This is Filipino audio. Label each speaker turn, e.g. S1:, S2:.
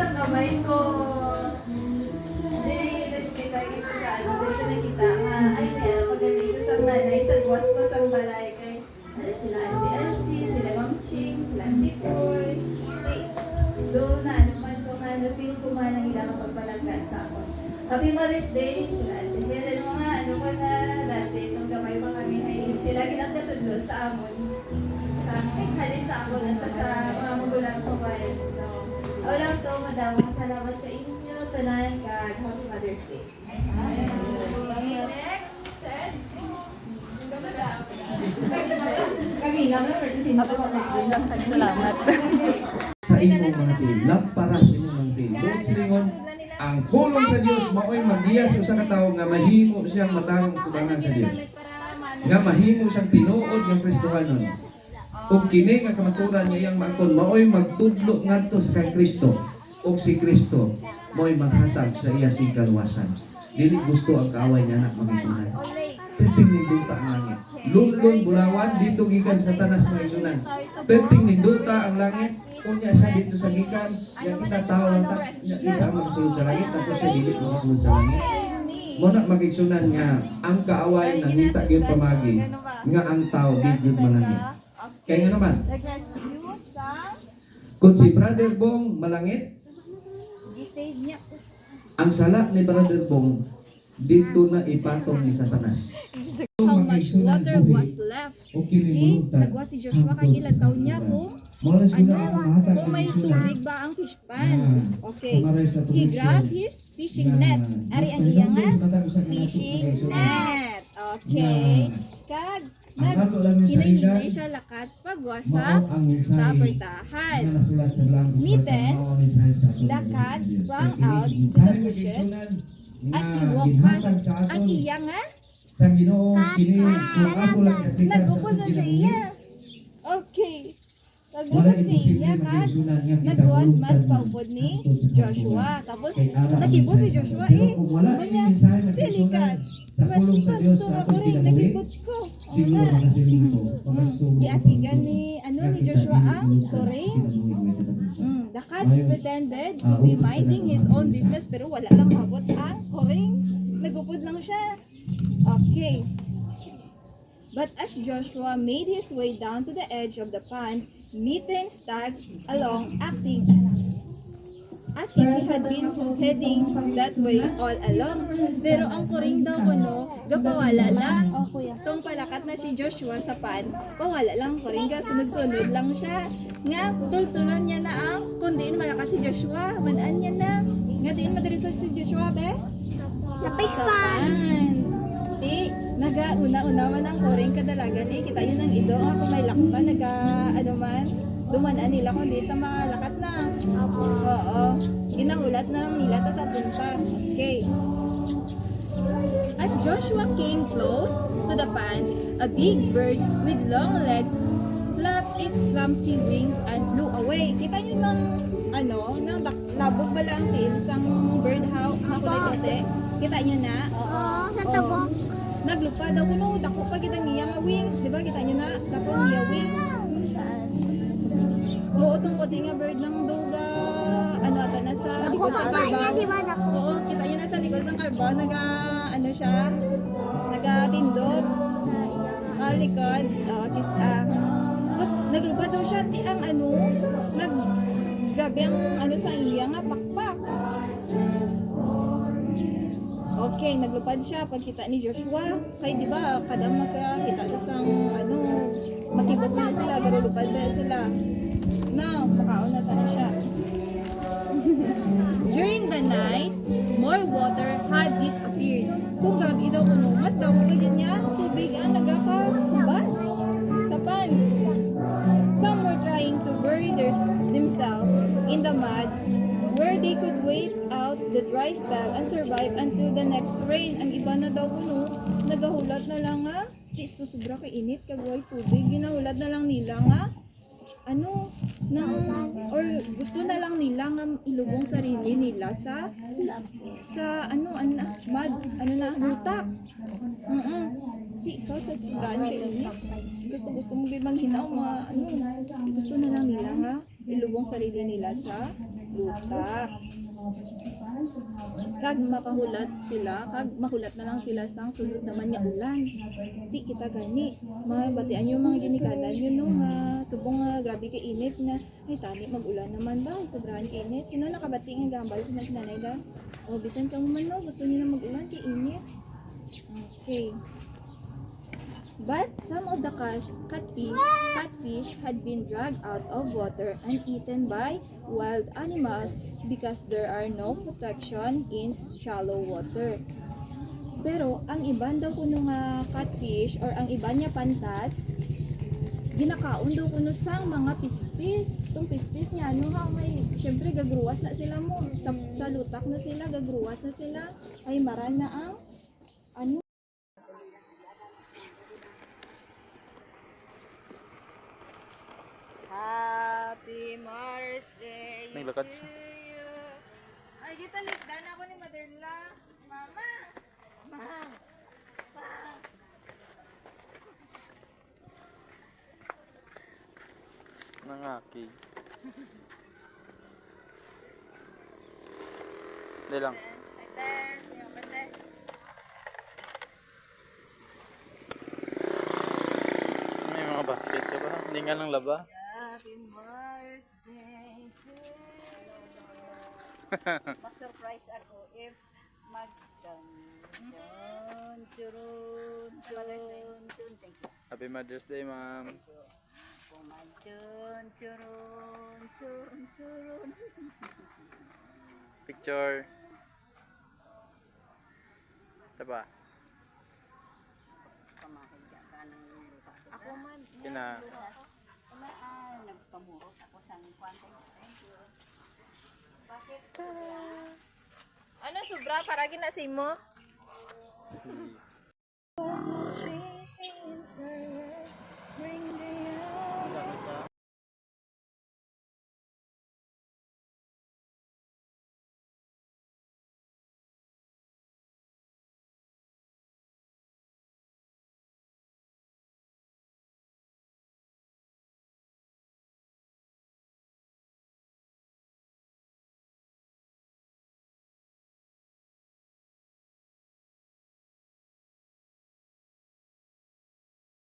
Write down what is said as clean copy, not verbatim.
S1: sa kamay ko. Dili, nagkisagin ko sa ano, dili ko nakita nga, ay kaya pagaling ko sa nanay, sa guwas pa sa balay kay, ano sila Auntie Elsie, sila Ma'am Ching, sila Auntie Poy. Ay, doon na, ano man ko nga, na-feel ko man ang ilang pagpalagkan sa ako. Happy Mother's Day, sila Auntie Helen, mga ano ko na, dati, nung gamay pa kami, ay sila ginagkatudlo sa amon. Sa akin, halin sa ako, nasa sa mga magulang ko ba yun. So, wala to, madam, salamat sa inyo. Tanan, God, Happy Mother's Day.
S2: Next, said.
S1: Kagilang na, pero si Happy Mother's Day lang.
S3: Salamat.
S4: Sa imong mga team, love para sa imong mga team. Doon silingon, ang pulong sa Diyos, mao'y mag-iya sa usa ka tawo nga mahimo siyang matangong subangan sa Diyos. Nga mahimo siyang tinuod ng Kristohanon. Kung kini nga kamaturan niya iyang maakon, mao'y magtudlo ngadto sa kay Kristo. O si Kristo, mao'y maghatag sa iya sing kaluwasan. Dili gusto ang kaaway niya na magisunan. Perting ninduta ang langit. Lulun bulawan dito gikan sa tanas mga isunan. Perting ninduta ang langit. Kunya siya dito sa gikan, yang kita tao lang ta, isa magsulod sa langit, tapos siya dili magsulod sa langit. Muna magigsunan nga ang kaaway nangita gyud pamagi nga ang tao di gyud malangit. Kaya nga naman, kung si Brother Bong malangit, ang sala ni Brother Bong dito na ipatong ni Satanas.
S2: How much water was left? Okay, nagwa si Joshua kay ilang taon niya kung kung may tubig ba ang fish pan. Okay, he grabbed his fishing net. Ari ang iya nga fishing net. Okay, kag hinay-hinay siya lakat pagwasa sa pertahan. Mittens, the cat sprang out to the bushes as he walked past. Ang iya nga
S4: sa Ginoo kini kung ako lang
S2: nagupod na sa iya. Okay. Nagupod sa iya kag nagwas mas paupod ni Joshua. Tapos nakibot si Joshua Kanya, silikat. Mas tonto ako rin, nakibot ko.
S4: siguro na siguro
S2: Giatigan ni ni Joshua ang Koring. The cat pretended to be minding his own business pero wala lang mabot ang Koring. Nagupod lang siya. Okay. But as Joshua made his way down to the edge of the pond, Mittens tagged along, acting as if he had been heading that way all along. Pero ang Koring daw gapawala lang. Tong palakat na si Joshua sa pond, pawala lang Koring sunod-sunod lang siya. Nga, tultulan niya na ang, kundi malakat si Joshua, manaan niya na. Nga, diin madiritso si Joshua, be?
S5: Sa pan.
S2: Di, naga-una-una man ang Koring kadalagan kita yun ang ido kung may lakpan dumanan nila kung dito makalakat na. Oo, ginahulat na lang nila to sa punta. Okay. As Joshua came close to the pond, a big bird with long legs flapped its clumsy wings and flew away. Kita nyo ng labog ba lang isang bird how kulay. Kita nyo na?
S5: Oo, sa tabok.
S2: Naglupa daw kuno, dako pa kitang iyang wings, di ba? Kita nyo na, dako niya wings. Muotong ko nga bird ng duga, ata na sa likod sa karbaw. Oo, kita nyo na sa likod ng karbaw, siya, nagatindog. Likod, tapos naglupa daw siya, grabe ang sa iya nga, pakpak. Okay, naglupad siya pagkita ni Joshua. Kaya di ba, kadang makakita sa makibot na sila, garulupad na sila. Now, makaon na tayo siya. During the night, more water had disappeared. Kung gabi daw mas daw niya, tubig ang nagkakahubas sa pan. Some were trying to bury themselves in the mud where they could wait out the dry spell and survive until the next rain. Ang iba na daw nagahulat na lang susubra kay init kagway tubig, ginahulat na lang nila or gusto na lang nila nga ilubong sarili nila sa mud, lutak. Di ikaw sa branch init. Gusto mo bang hinaw gusto na lang nila ilubong sarili nila sa lutak. Kag makahulat sila, kag mahulat na lang sila sang sulod naman nga ulan. Di kita gani. Mabatian yung mga ginikanan yun no nga subong nga grabe kay init nga ay tani mag-ulan naman daw sobrahan kay init. Sino nakabati nga gambal sa nanay da? O bisan ka mo man no gusto niyo na mag-ulan kay init. Okay. But some of the catfish had been dragged out of water and eaten by wild animals because there are no protection in shallow water. Pero ang iban daw kuno nga catfish or ang iban niya pantat, ginakaon daw kuno sang mga pispis. Itong pispis niya, ano ha, may, syempre gagruwas na sila mo. Sa lutak na sila, gagruwas na sila. Ay maran na ang, ano, Happy Mother's Day
S3: Naglakad
S2: to
S3: siya.
S2: you. Ay, kita ligdan ako ni Motherla. Mama! Ma! Ma!
S3: Nangaki. Hindi lang. May mga basket ka ba? Hindi nga lang laba.
S2: Happy Mother's Day to you.
S6: Ma-surprise ako if mag-dun, churun, churun, churun. Thank you.
S3: Happy Mother's Day, ma'am.
S6: Pumadun, churun, churun, churun.
S3: Picture. Isa pa.
S6: Pamahigya ka ng lupa.
S2: Ako man.
S3: Kina.
S6: Nagpamurot ako sa kwantay. Thank you.
S2: Ano sobra para ginasay mo?